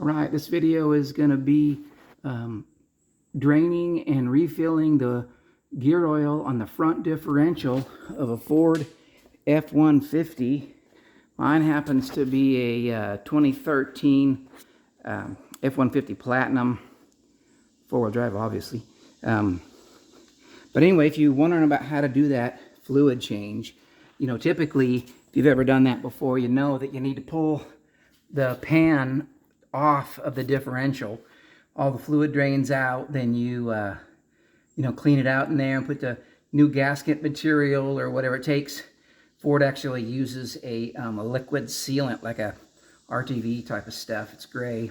Alright, this video is going to be draining and refilling the gear oil on the front differential of a Ford F150. Mine happens to be a 2013 F150 Platinum, four-wheel drive obviously. But anyway, if you're wondering about how to do that fluid change, you know, typically if you've ever done that before, you know that you need to pull the pan off of the differential. All the fluid drains out, then you clean it out in there and put the new gasket material or whatever it takes. Ford actually uses a liquid sealant, like a RTV type of stuff. It's gray.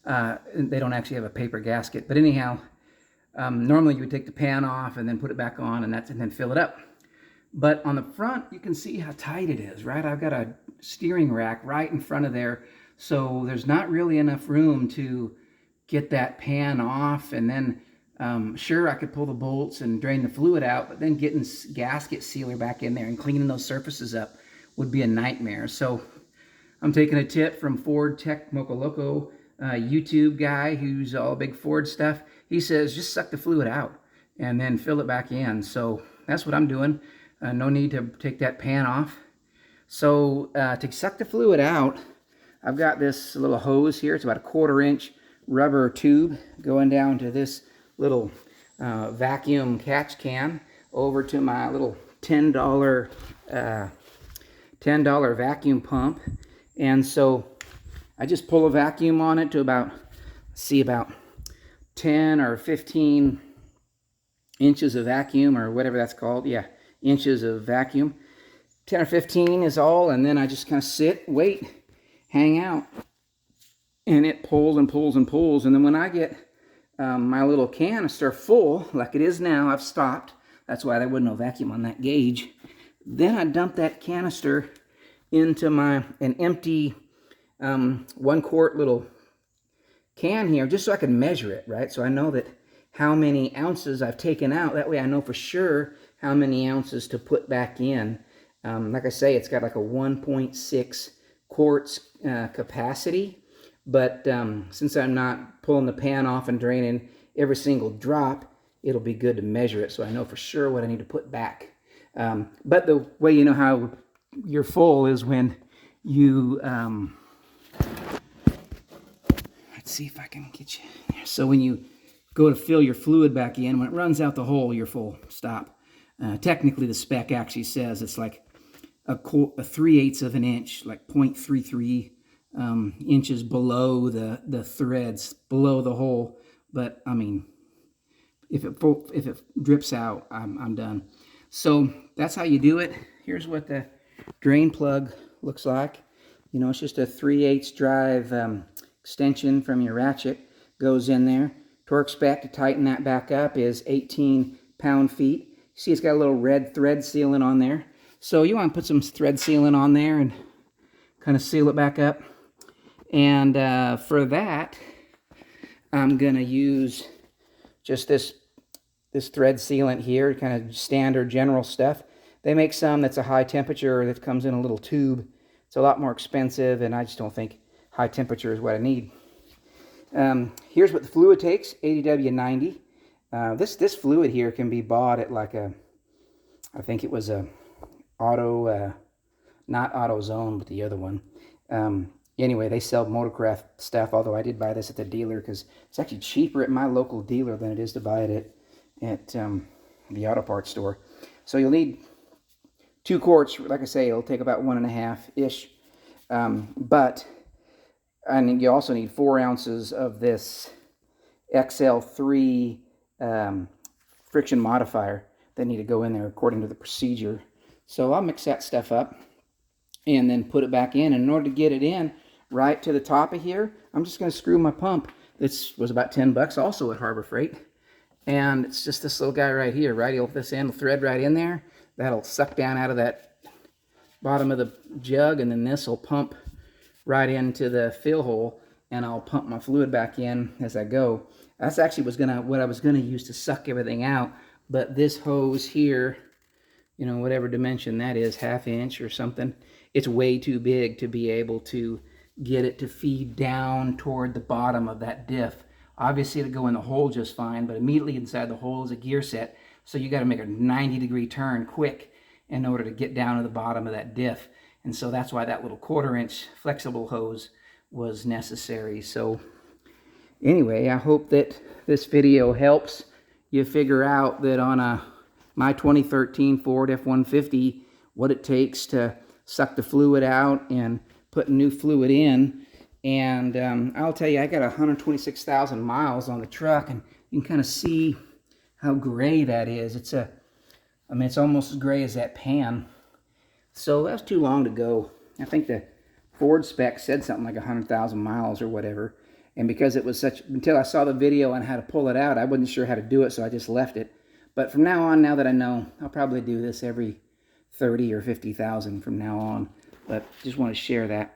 They don't actually have a paper gasket, but anyhow, normally you would take the pan off and then put it back on, and then fill it up. But on the front, you can see how tight it is, right? I've got a steering rack right in front of there, so there's not really enough room to get that pan off. And then, sure, I could pull the bolts and drain the fluid out, but then getting gasket sealer back in there and cleaning those surfaces up would be a nightmare. So I'm taking a tip from Ford Tech Moco Loco, YouTube guy who's all big Ford stuff. He says just suck the fluid out and then fill it back in. So that's what I'm doing. No need to take that pan off. So to suck the fluid out, I've got this little hose here. It's about a 1/4 inch rubber tube going down to this little vacuum catch can over to my little $10 vacuum pump. And so I just pull a vacuum on it to about 10 or 15 inches of vacuum, or whatever that's called. Yeah, inches of vacuum. 10 or 15 is all, and then I just kind of sit, wait, hang out, and it pulls and pulls and pulls. And then when I get my little canister full, like it is now, I've stopped. That's why there wasn't no vacuum on that gauge. Then I dump that canister into an empty 1 quart little can here, just so I can measure it, right? So I know that how many ounces I've taken out. That way I know for sure how many ounces to put back in. Like I say, it's got like a 1.6 quarts capacity, but since I'm not pulling the pan off and draining every single drop, it'll be good to measure it so I know for sure what I need to put back. But the way you know how you're full is when you let's see if I can get you there. So when you go to fill your fluid back in, when it runs out the hole, you're full. Stop. Technically, the spec actually says it's like a 3/8 of an inch, like 0.33 inches below the threads, below the hole. But I mean, if it drips out, I'm done. So that's how you do it. Here's what the drain plug looks like. You know, it's just a 3/8 drive extension from your ratchet, goes in there. Torque spec to tighten that back up is 18 pound-feet. See, it's got a little red thread sealant on there. So you want to put some thread sealant on there and kind of seal it back up. And for that, I'm going to use just this thread sealant here, kind of standard general stuff. They make some that's a high temperature that comes in a little tube. It's a lot more expensive, and I just don't think high temperature is what I need. Here's what the fluid takes, 80W90. This fluid here can be bought at like I think it was a Auto, not AutoZone, but the other one. Anyway, they sell Motorcraft stuff, although I did buy this at the dealer because it's actually cheaper at my local dealer than it is to buy it at the auto parts store. So you'll need 2 quarts. Like I say, it'll take about 1.5-ish. And you also need 4 ounces of this XL-3 friction modifier that need to go in there according to the procedure. So I'll mix that stuff up and then put it back in. And in order to get it in right to the top of here, I'm just going to screw my pump. This was about 10 bucks also at Harbor Freight. And it's just this little guy right here, right? This end will thread right in there. That'll suck down out of that bottom of the jug, and then this will pump right into the fill hole, and I'll pump my fluid back in as I go. That's actually what I was gonna use to suck everything out, but this hose here, you know, whatever dimension that is, 1/2 inch or something, it's way too big to be able to get it to feed down toward the bottom of that diff. Obviously it'll go in the hole just fine, but immediately inside the hole is a gear set, so you got to make a 90-degree turn quick in order to get down to the bottom of that diff. And so that's why that little 1/4-inch flexible hose was necessary. So anyway, I hope that this video helps you figure out that on my 2013 Ford F-150, what it takes to suck the fluid out and put new fluid in. And I'll tell you, I got 126,000 miles on the truck, and you can kind of see how gray that is. I mean, it's almost as gray as that pan. So that's too long to go. I think the Ford spec said something like 100,000 miles or whatever. And because it was until I saw the video on how to pull it out, I wasn't sure how to do it, so I just left it. But from now on, now that I know, I'll probably do this every 30 or 50,000 from now on. But just want to share that.